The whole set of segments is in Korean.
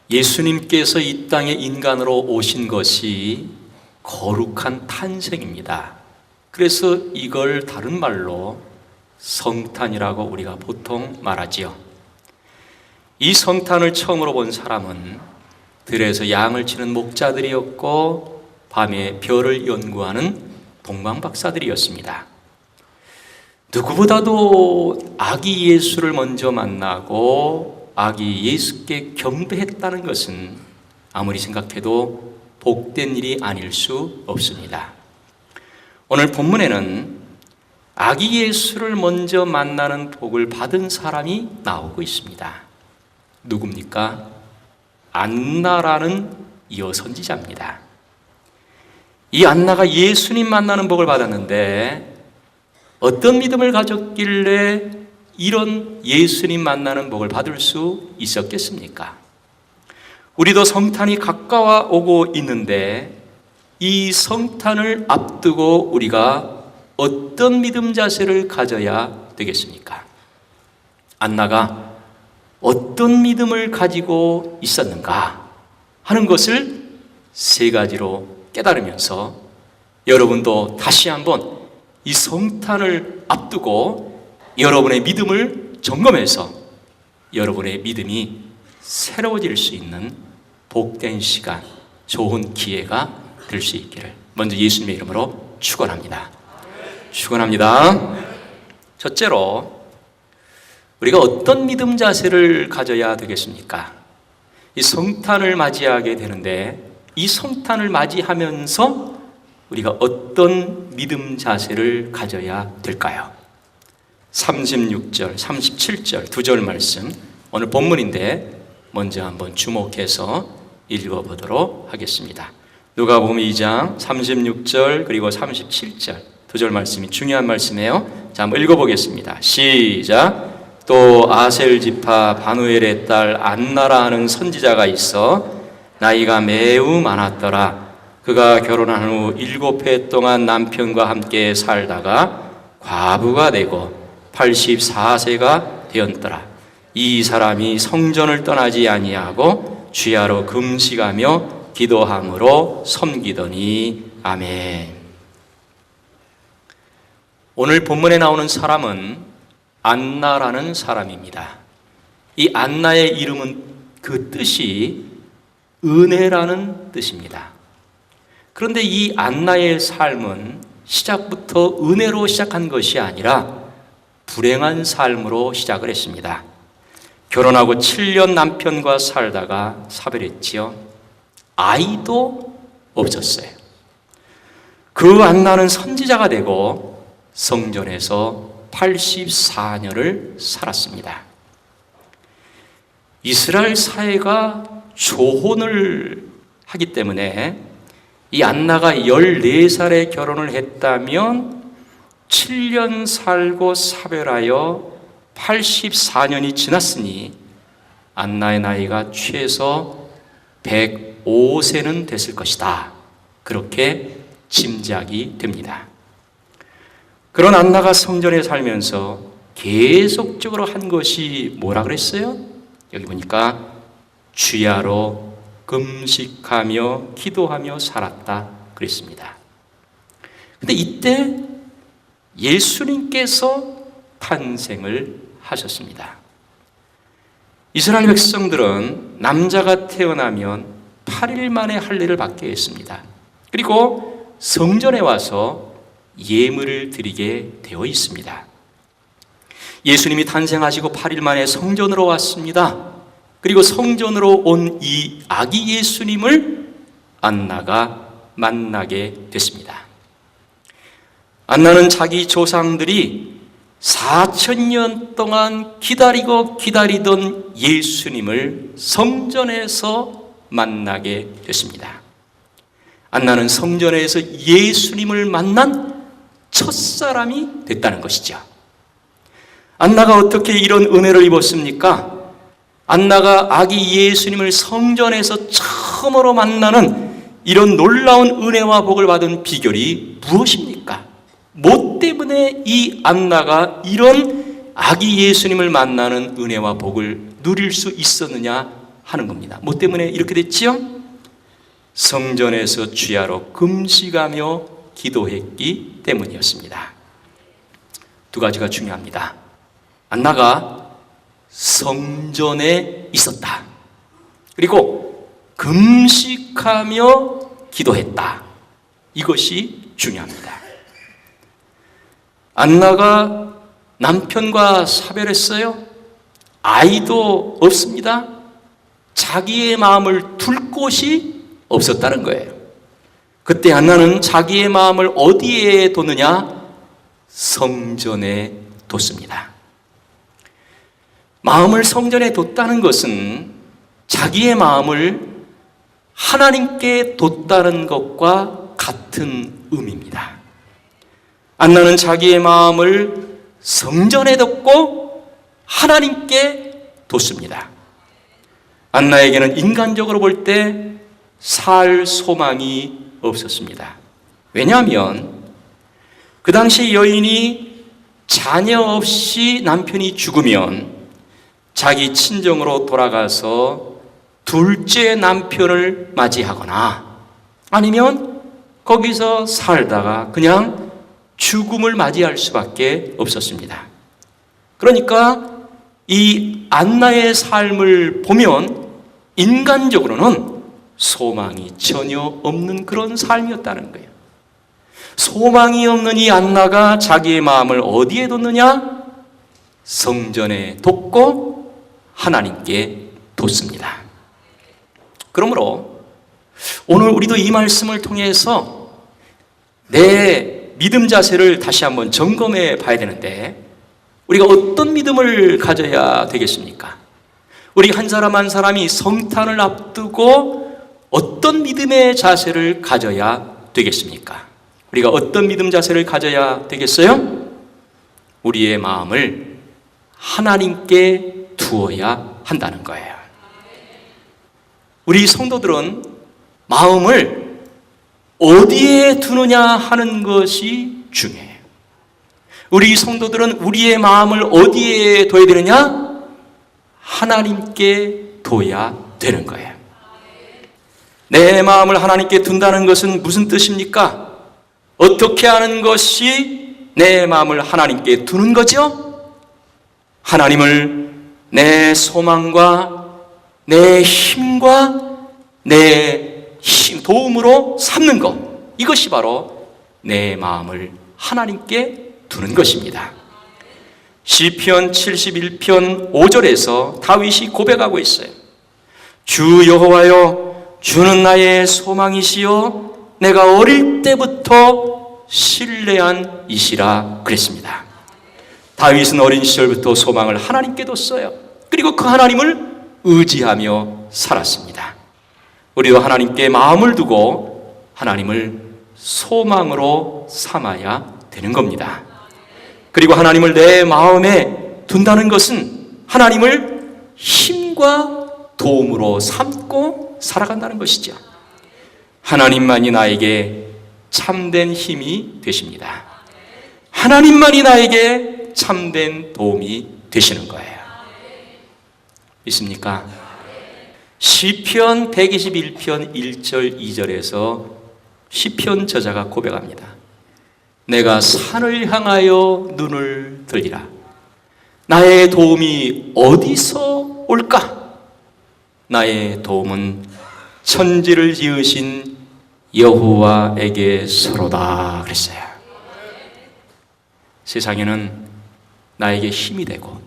예수님께서 이 땅에 인간으로 오신 것이 거룩한 탄생입니다. 그래서 이걸 다른 말로 성탄이라고 우리가 보통 말하지요. 이 성탄을 처음으로 본 사람은 들에서 양을 치는 목자들이었고 밤에 별을 연구하는 동방박사들이었습니다. 누구보다도 아기 예수를 먼저 만나고 아기 예수께 경배했다는 것은 아무리 생각해도 복된 일이 아닐 수 없습니다. 오늘 본문에는 아기 예수를 먼저 만나는 복을 받은 사람이 나오고 있습니다. 누굽니까? 안나라는 여선지자입니다. 이 안나가 예수님 만나는 복을 받았는데 어떤 믿음을 가졌길래 이런 예수님 만나는 복을 받을 수 있었겠습니까? 우리도 성탄이 가까워 오고 있는데 이 성탄을 앞두고 우리가 어떤 믿음 자세를 가져야 되겠습니까? 안나가 어떤 믿음을 가지고 있었는가 하는 것을 세 가지로 깨달으면서 여러분도 다시 한번 이 성탄을 앞두고 여러분의 믿음을 점검해서 여러분의 믿음이 새로워질 수 있는 복된 시간, 좋은 기회가 될 수 있기를 먼저 예수님의 이름으로 축원합니다. 축원합니다. 첫째로 우리가 어떤 믿음 자세를 가져야 되겠습니까? 이 성탄을 맞이하게 되는데 이 성탄을 맞이하면서 우리가 어떤 믿음 자세를 가져야 될까요? 36절, 37절 두 절 말씀 오늘 본문인데 먼저 한번 주목해서 읽어보도록 하겠습니다. 누가복음 2장 36절 그리고 37절 두 절 말씀이 중요한 말씀이에요. 자, 한번 읽어보겠습니다. 시작. 또 아셀 지파 바누엘의 딸 안나라 하는 선지자가 있어 나이가 매우 많았더라. 그가 결혼한 후 7해 동안 남편과 함께 살다가 과부가 되고 84세가 되었더라. 이 사람이 성전을 떠나지 아니하고 주야로 금식하며 기도함으로 섬기더니 아멘. 오늘 본문에 나오는 사람은 안나라는 사람입니다. 이 안나의 이름은 그 뜻이 은혜라는 뜻입니다. 그런데 이 안나의 삶은 시작부터 은혜로 시작한 것이 아니라 불행한 삶으로 시작을 했습니다. 결혼하고 7년 남편과 살다가 사별했지요. 아이도 없었어요. 그 안나는 선지자가 되고 성전에서 84년을 살았습니다. 이스라엘 사회가 조혼을 하기 때문에 이 안나가 14살에 결혼을 했다면 7년 살고 사별하여 84년이 지났으니 안나의 나이가 최소 105세는 됐을 것이다. 그렇게 짐작이 됩니다. 그런 안나가 성전에 살면서 계속적으로 한 것이 뭐라 그랬어요? 여기 보니까 주야로 금식하며 기도하며 살았다 그랬습니다. 근데 이때 예수님께서 탄생을 하셨습니다. 이스라엘 백성들은 남자가 태어나면 8일 만에 할례를 받게 했습니다. 그리고 성전에 와서 예물을 드리게 되어 있습니다. 예수님이 탄생하시고 8일 만에 성전으로 왔습니다. 그리고 성전으로 온 이 아기 예수님을 안나가 만나게 됐습니다. 안나는 자기 조상들이 4,000년 동안 기다리던 예수님을 성전에서 만나게 됐습니다. 안나는 성전에서 예수님을 만난 첫사람이 됐다는 것이죠. 안나가 어떻게 이런 은혜를 입었습니까? 안나가 아기 예수님을 성전에서 처음으로 만나는 이런 놀라운 은혜와 복을 받은 비결이 무엇입니까? 뭐 때문에 이 안나가 이런 아기 예수님을 만나는 은혜와 복을 누릴 수 있었느냐 하는 겁니다. 뭐 때문에 이렇게 됐지요? 성전에서 주야로 금식하며 기도했기 때문이었습니다. 두 가지가 중요합니다. 안나가 성전에 있었다. 그리고 금식하며 기도했다. 이것이 중요합니다. 안나가 남편과 사별했어요. 아이도 없습니다. 자기의 마음을 둘 곳이 없었다는 거예요. 그때 안나는 자기의 마음을 어디에 뒀느냐? 성전에 뒀습니다. 마음을 성전에 뒀다는 것은 자기의 마음을 하나님께 뒀다는 것과 같은 의미입니다. 안나는 자기의 마음을 성전에 뒀고 하나님께 뒀습니다. 안나에게는 인간적으로 볼 때 살 소망이 없었습니다. 왜냐하면 그 당시 여인이 자녀 없이 남편이 죽으면 자기 친정으로 돌아가서 둘째 남편을 맞이하거나 아니면 거기서 살다가 그냥 죽음을 맞이할 수밖에 없었습니다. 그러니까 이 안나의 삶을 보면 인간적으로는 소망이 전혀 없는 그런 삶이었다는 거예요. 소망이 없는 이 안나가 자기의 마음을 어디에 뒀느냐? 성전에 뒀고 하나님께 뒀습니다. 그러므로 오늘 우리도 이 말씀을 통해서 내 믿음 자세를 다시 한번 점검해 봐야 되는데, 우리가 어떤 믿음을 가져야 되겠습니까? 우리 한 사람 한 사람이 성탄을 앞두고 어떤 믿음의 자세를 가져야 되겠습니까? 우리가 어떤 믿음 자세를 가져야 되겠어요? 우리의 마음을 하나님께 두어야 한다는 거예요. 우리 성도들은 마음을 어디에 두느냐 하는 것이 중요해요. 우리 성도들은 우리의 마음을 어디에 둬야 되느냐? 하나님께 둬야 되는 거예요. 내 마음을 하나님께 둔다는 것은 무슨 뜻입니까? 어떻게 하는 것이 내 마음을 하나님께 두는 거죠? 하나님을 내 소망과 내 힘과 내 도움으로 삼는 것, 이것이 바로 내 마음을 하나님께 두는 것입니다. 시편 71편 5절에서 다윗이 고백하고 있어요. 주 여호와여, 주는 나의 소망이시요 내가 어릴 때부터 신뢰한 이시라 그랬습니다. 다윗은 어린 시절부터 소망을 하나님께 뒀어요. 그리고 그 하나님을 의지하며 살았습니다. 우리도 하나님께 마음을 두고 하나님을 소망으로 삼아야 되는 겁니다. 그리고 하나님을 내 마음에 둔다는 것은 하나님을 힘과 도움으로 삼고 살아간다는 것이죠. 하나님만이 나에게 참된 힘이 되십니다. 하나님만이 나에게 참된 도움이 되시는 거예요. 믿습니까? 시편 121편 1절 2절에서 시편 저자가 고백합니다. 내가 산을 향하여 눈을 들리라. 나의 도움이 어디서 올까? 나의 도움은 천지를 지으신 여호와에게서로다 그랬어요. 세상에는 나에게 힘이 되고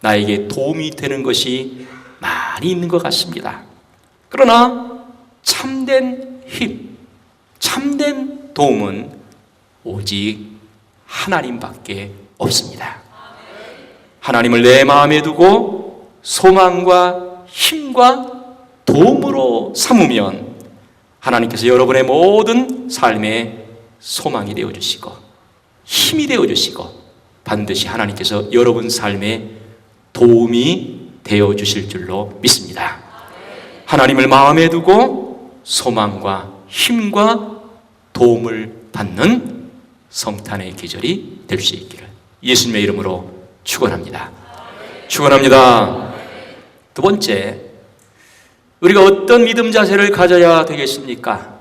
나에게 도움이 되는 것이 많이 있는 것 같습니다. 그러나 참된 힘, 참된 도움은 오직 하나님밖에 없습니다. 하나님을 내 마음에 두고 소망과 힘과 도움으로 삼으면 하나님께서 여러분의 모든 삶에 소망이 되어주시고 힘이 되어주시고 반드시 하나님께서 여러분 삶에 도움이 되어주실 줄로 믿습니다. 하나님을 마음에 두고 소망과 힘과 도움을 받는 성탄의 계절이 될 수 있기를 예수님의 이름으로 축원합니다. 축원합니다. 두 번째, 우리가 어떤 믿음 자세를 가져야 되겠습니까?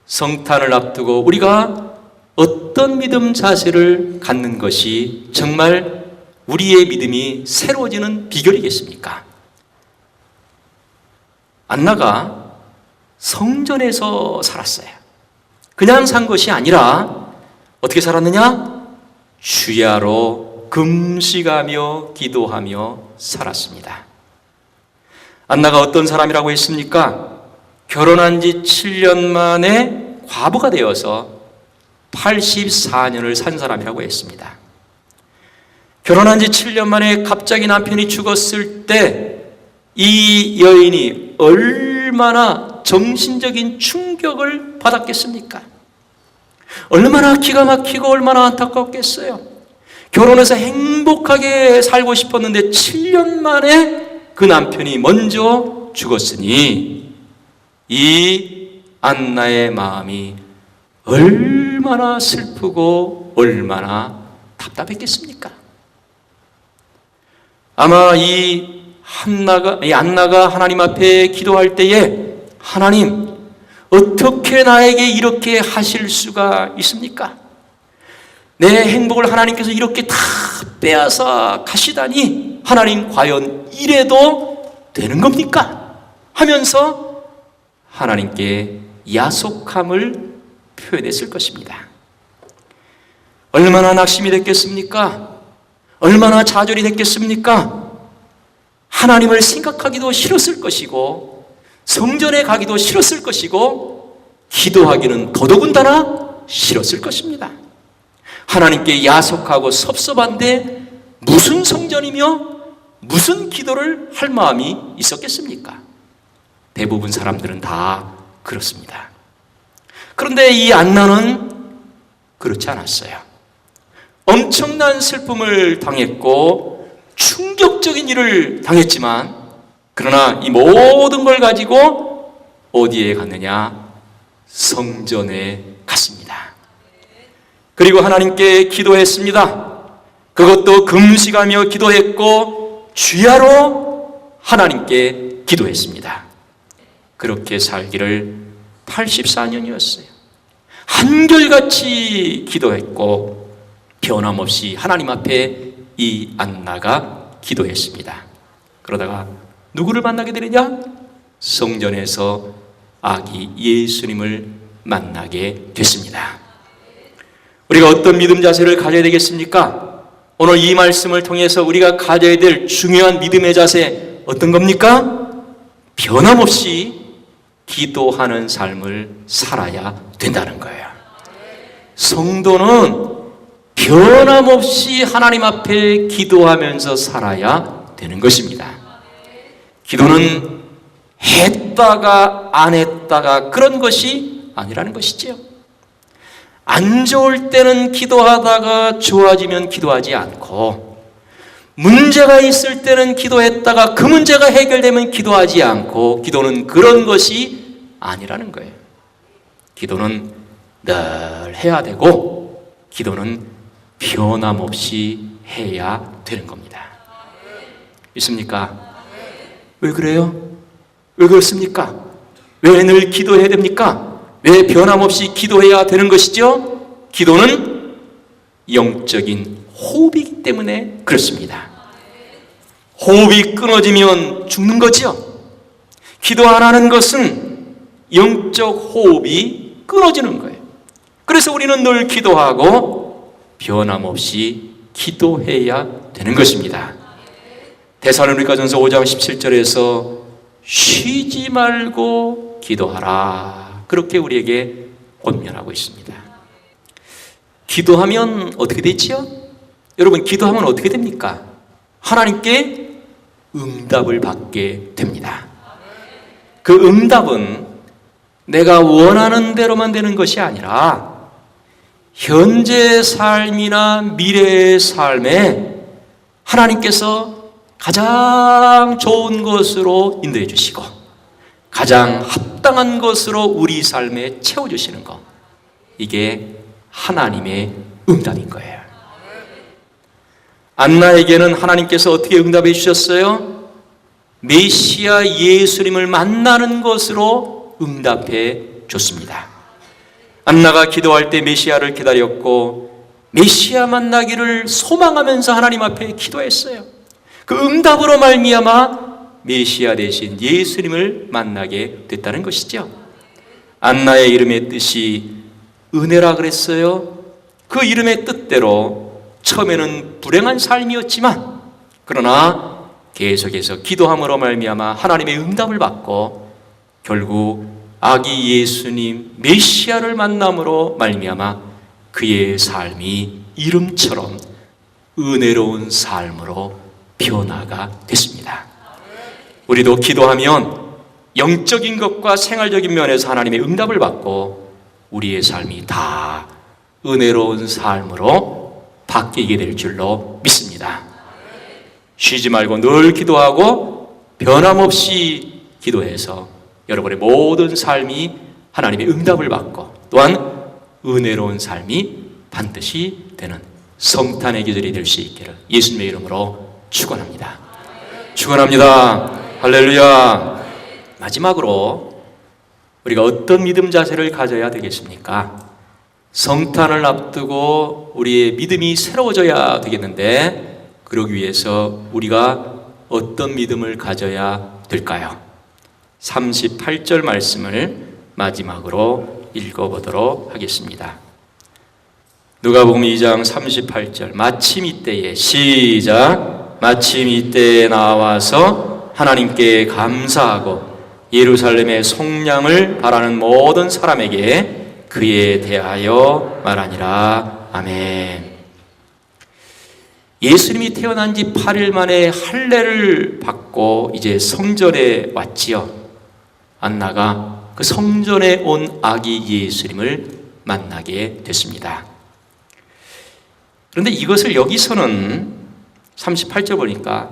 성탄을 앞두고 우리가 어떤 믿음 자세를 갖는 것이 정말 우리의 믿음이 새로워지는 비결이겠습니까? 안나가 성전에서 살았어요. 그냥 산 것이 아니라 어떻게 살았느냐? 주야로 금식하며 기도하며 살았습니다. 안나가 어떤 사람이라고 했습니까? 결혼한 지 7년 만에 과부가 되어서 84년을 산 사람이라고 했습니다. 결혼한 지 7년 만에 갑자기 남편이 죽었을 때 이 여인이 얼마나 정신적인 충격을 받았겠습니까? 얼마나 기가 막히고 얼마나 안타깝겠어요. 결혼해서 행복하게 살고 싶었는데 7년 만에 그 남편이 먼저 죽었으니 이 안나의 마음이 얼마나 슬프고 얼마나 답답했겠습니까? 아마 이 안나가 하나님 앞에 기도할 때에 하나님, 어떻게 나에게 이렇게 하실 수가 있습니까? 내 행복을 하나님께서 이렇게 다 빼앗아 가시다니 하나님 과연 이래도 되는 겁니까? 하면서 하나님께 야속함을 표현했을 것입니다. 얼마나 낙심이 됐겠습니까? 얼마나 좌절이 됐겠습니까? 하나님을 생각하기도 싫었을 것이고 성전에 가기도 싫었을 것이고 기도하기는 더더군다나 싫었을 것입니다. 하나님께 야속하고 섭섭한데 무슨 성전이며 무슨 기도를 할 마음이 있었겠습니까? 대부분 사람들은 다 그렇습니다. 그런데 이 안나는 그렇지 않았어요. 엄청난 슬픔을 당했고 충격적인 일을 당했지만 그러나 이 모든 걸 가지고 어디에 갔느냐? 성전에 갔습니다. 그리고 하나님께 기도했습니다. 그것도 금식하며 기도했고 주야로 하나님께 기도했습니다. 그렇게 살기를 84년이었어요. 한결같이 기도했고 변함없이 하나님 앞에 이 안나가 기도했습니다. 그러다가 누구를 만나게 되느냐? 성전에서 아기 예수님을 만나게 됐습니다. 우리가 어떤 믿음 자세를 가져야 되겠습니까? 오늘 이 말씀을 통해서 우리가 가져야 될 중요한 믿음의 자세 어떤 겁니까? 변함없이 기도하는 삶을 살아야 된다는 거예요. 성도는 변함없이 하나님 앞에 기도하면서 살아야 되는 것입니다. 기도는 했다가 안 했다가 그런 것이 아니라는 것이지요. 안 좋을 때는 기도하다가 좋아지면 기도하지 않고 문제가 있을 때는 기도했다가 그 문제가 해결되면 기도하지 않고 기도는 그런 것이 아니라는 거예요. 기도는 늘 해야 되고 기도는 변함없이 해야 되는 겁니다. 있습니까? 왜 그래요? 왜 그렇습니까? 왜 늘 기도해야 됩니까? 왜 변함없이 기도해야 되는 것이죠? 기도는 영적인 호흡이기 때문에 그렇습니다. 호흡이 끊어지면 죽는 거죠. 기도 안 하는 것은 영적 호흡이 끊어지는 거예요. 그래서 우리는 늘 기도하고 변함없이 기도해야 되는 것입니다. 데살로니가전서 5장 17절에서 쉬지 말고 기도하라, 그렇게 우리에게 권면하고 있습니다. 기도하면 어떻게 되지요? 여러분, 기도하면 어떻게 됩니까? 하나님께 응답을 받게 됩니다. 그 응답은 내가 원하는 대로만 되는 것이 아니라 현재 삶이나 미래의 삶에 하나님께서 가장 좋은 것으로 인도해 주시고 가장 합당한 것으로 우리 삶에 채워주시는 것, 이게 하나님의 응답인 거예요. 안나에게는 하나님께서 어떻게 응답해 주셨어요? 메시아 예수님을 만나는 것으로 응답해 줬습니다. 안나가 기도할 때 메시아를 기다렸고 메시아 만나기를 소망하면서 하나님 앞에 기도했어요. 그 응답으로 말미암아 메시아 대신 예수님을 만나게 됐다는 것이죠. 안나의 이름의 뜻이 은혜라 그랬어요. 그 이름의 뜻대로 처음에는 불행한 삶이었지만 그러나 계속해서 기도함으로 말미암아 하나님의 응답을 받고 결국 아기 예수님 메시아를 만남으로 말미암아 그의 삶이 이름처럼 은혜로운 삶으로 변화가 됐습니다. 우리도 기도하면 영적인 것과 생활적인 면에서 하나님의 응답을 받고 우리의 삶이 다 은혜로운 삶으로 바뀌게 될 줄로 믿습니다. 쉬지 말고 늘 기도하고 변함없이 기도해서 여러분의 모든 삶이 하나님의 응답을 받고 또한 은혜로운 삶이 반드시 되는 성탄의 계절이 될 수 있기를 예수님의 이름으로 축원합니다. 축원합니다. 할렐루야. 마지막으로 우리가 어떤 믿음 자세를 가져야 되겠습니까? 성탄을 앞두고 우리의 믿음이 새로워져야 되겠는데 그러기 위해서 우리가 어떤 믿음을 가져야 될까요? 38절 말씀을 마지막으로 읽어보도록 하겠습니다. 누가복음 2장 38절 마침 이때에 시작 마침 이때에 나와서 하나님께 감사하고 예루살렘의 속량을 바라는 모든 사람에게 그에 대하여 말하니라. 아멘. 예수님이 태어난 지 8일 만에 할례를 받고 이제 성전에 왔지요. 안나가 그 성전에 온 아기 예수님을 만나게 됐습니다. 그런데 이것을 여기서는 38절 보니까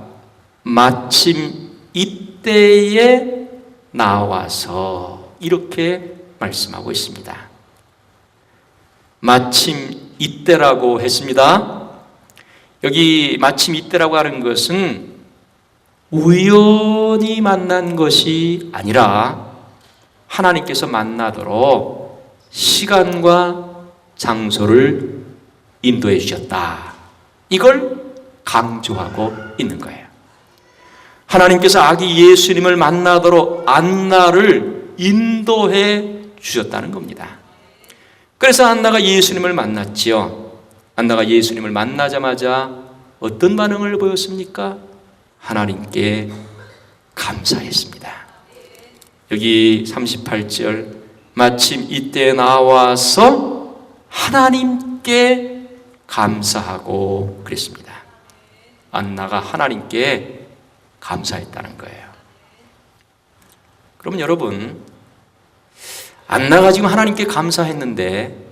마침 이때에 나와서 이렇게 말씀하고 있습니다. 마침 이때라고 했습니다. 여기 마침 이때라고 하는 것은 우연히 만난 것이 아니라 하나님께서 만나도록 시간과 장소를 인도해 주셨다. 이걸 강조하고 있는 거예요. 하나님께서 아기 예수님을 만나도록 안나를 인도해 주셨다는 겁니다. 그래서 안나가 예수님을 만났지요. 안나가 예수님을 만나자마자 어떤 반응을 보였습니까? 하나님께 감사했습니다. 여기 38절 마침 이때 나와서 하나님께 감사하고 그랬습니다. 안나가 하나님께 감사했다는 거예요. 그러면 여러분, 안나가 지금 하나님께 감사했는데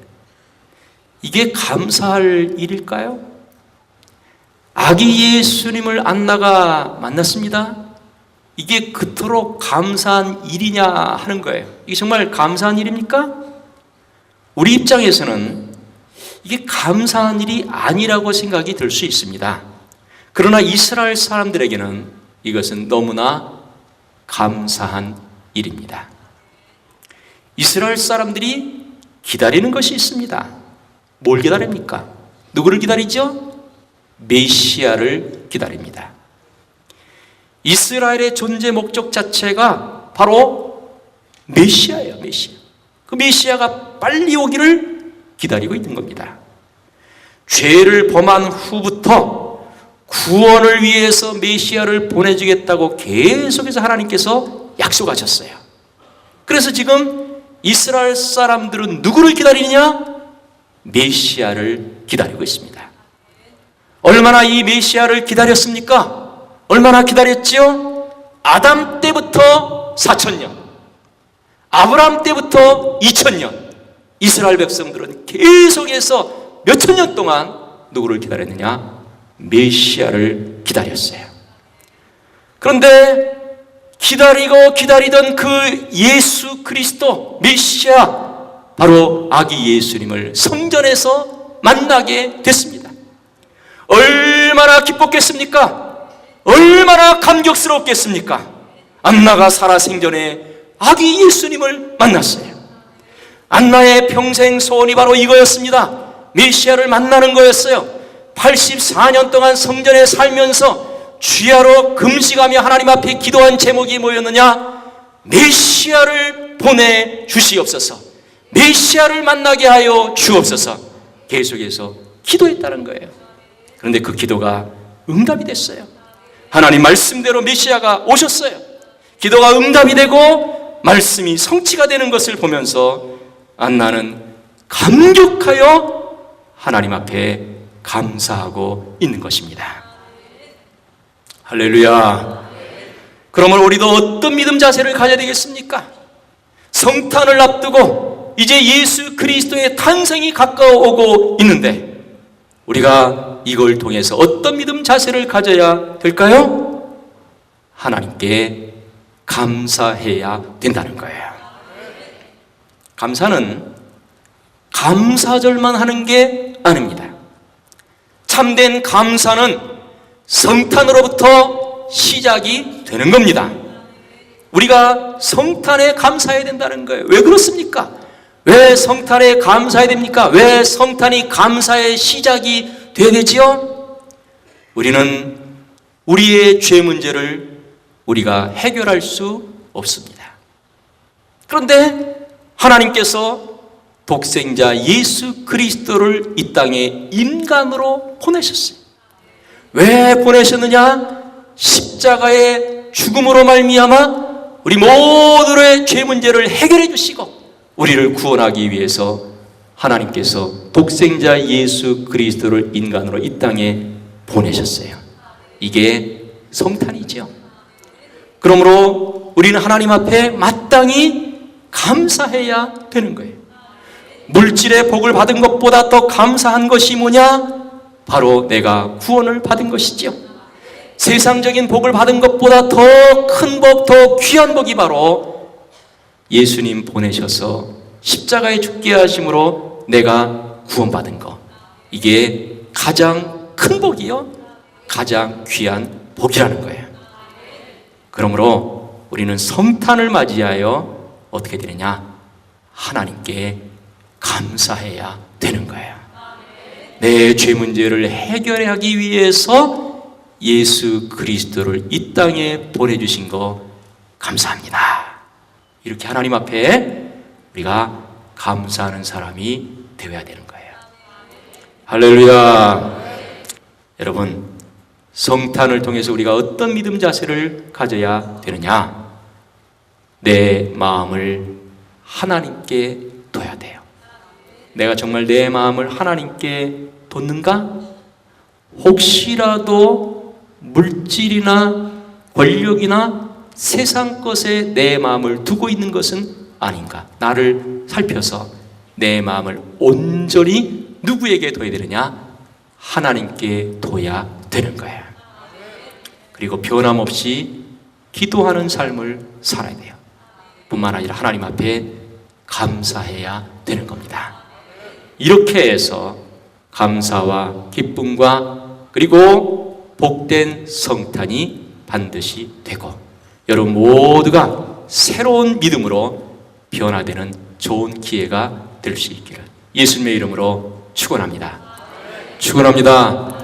이게 감사할 일일까요? 아기 예수님을 안나가 만났습니다. 이게 그토록 감사한 일이냐 하는 거예요. 이게 정말 감사한 일입니까? 우리 입장에서는 이게 감사한 일이 아니라고 생각이 들 수 있습니다. 그러나 이스라엘 사람들에게는 이것은 너무나 감사한 일입니다. 이스라엘 사람들이 기다리는 것이 있습니다. 뭘 기다립니까? 누구를 기다리죠? 메시아를 기다립니다. 이스라엘의 존재 목적 자체가 바로 메시아예요. 메시아. 그 메시아가 빨리 오기를 기다리고 있는 겁니다. 죄를 범한 후부터 구원을 위해서 메시아를 보내주겠다고 계속해서 하나님께서 약속하셨어요. 그래서 지금 이스라엘 사람들은 누구를 기다리느냐? 메시아를 기다리고 있습니다. 얼마나 이 메시아를 기다렸습니까? 얼마나 기다렸지요? 아담 때부터 4,000년, 아브라함 때부터 2,000년, 이스라엘 백성들은 계속해서 몇천 년 동안 누구를 기다렸느냐? 메시아를 기다렸어요. 그런데 기다리고 기다리던 그 예수 그리스도 메시아, 바로 아기 예수님을 성전에서 만나게 됐습니다. 얼마나 기뻤겠습니까? 얼마나 감격스럽겠습니까? 안나가 살아생전에 아기 예수님을 만났어요. 안나의 평생 소원이 바로 이거였습니다. 메시아를 만나는 거였어요. 84년 동안 성전에 살면서 주야로 금식하며 하나님 앞에 기도한 제목이 뭐였느냐? 메시아를 보내주시옵소서, 메시아를 만나게 하여 주옵소서. 계속해서 기도했다는 거예요. 그런데 그 기도가 응답이 됐어요. 하나님 말씀대로 메시아가 오셨어요. 기도가 응답이 되고 말씀이 성취가 되는 것을 보면서 안나는 감격하여 하나님 앞에 감사하고 있는 것입니다. 할렐루야. 그러면 우리도 어떤 믿음 자세를 가져야 되겠습니까? 성탄을 앞두고 이제 예수 그리스도의 탄생이 가까워오고 있는데 우리가 이걸 통해서 어떤 믿음 자세를 가져야 될까요? 하나님께 감사해야 된다는 거예요. 감사는 감사절만 하는 게 아닙니다. 참된 감사는 성탄으로부터 시작이 되는 겁니다. 우리가 성탄에 감사해야 된다는 거예요. 왜 그렇습니까? 왜 성탄에 감사해야 됩니까? 왜 성탄이 감사의 시작이 되어야 되지요? 우리는 우리의 죄 문제를 우리가 해결할 수 없습니다. 그런데 하나님께서 독생자 예수 그리스도를 이 땅에 인간으로 보내셨어요. 왜 보내셨느냐? 십자가의 죽음으로 말미암아 우리 모두의 죄 문제를 해결해 주시고 우리를 구원하기 위해서 하나님께서 독생자 예수 그리스도를 인간으로 이 땅에 보내셨어요. 이게 성탄이죠. 그러므로 우리는 하나님 앞에 마땅히 감사해야 되는 거예요. 물질의 복을 받은 것보다 더 감사한 것이 뭐냐? 바로 내가 구원을 받은 것이죠. 세상적인 복을 받은 것보다 더 큰 복, 더 귀한 복이 바로 예수님 보내셔서 십자가에 죽게 하심으로 내가 구원받은 것. 이게 가장 큰 복이요, 가장 귀한 복이라는 거예요. 그러므로 우리는 성탄을 맞이하여 어떻게 되느냐? 하나님께 감사해야 되는 거예요. 내 죄 문제를 해결하기 위해서 예수 그리스도를 이 땅에 보내주신 거 감사합니다. 이렇게 하나님 앞에 우리가 감사하는 사람이 되어야 되는 거예요. 할렐루야. 여러분, 성탄을 통해서 우리가 어떤 믿음 자세를 가져야 되느냐? 내 마음을 하나님께 둬야 돼요. 내가 정말 내 마음을 하나님께 뒀는가? 혹시라도 물질이나 권력이나 세상 것에 내 마음을 두고 있는 것은 아닌가? 나를 살펴서 내 마음을 온전히 누구에게 둬야 되느냐? 하나님께 둬야 되는 거예요. 그리고 변함없이 기도하는 삶을 살아야 돼요. 뿐만 아니라 하나님 앞에 감사해야 되는 겁니다. 이렇게 해서 감사와 기쁨과 그리고 복된 성탄이 반드시 되고 여러분 모두가 새로운 믿음으로 변화되는 좋은 기회가 될 수 있기를 예수님의 이름으로 축원합니다. 축원합니다.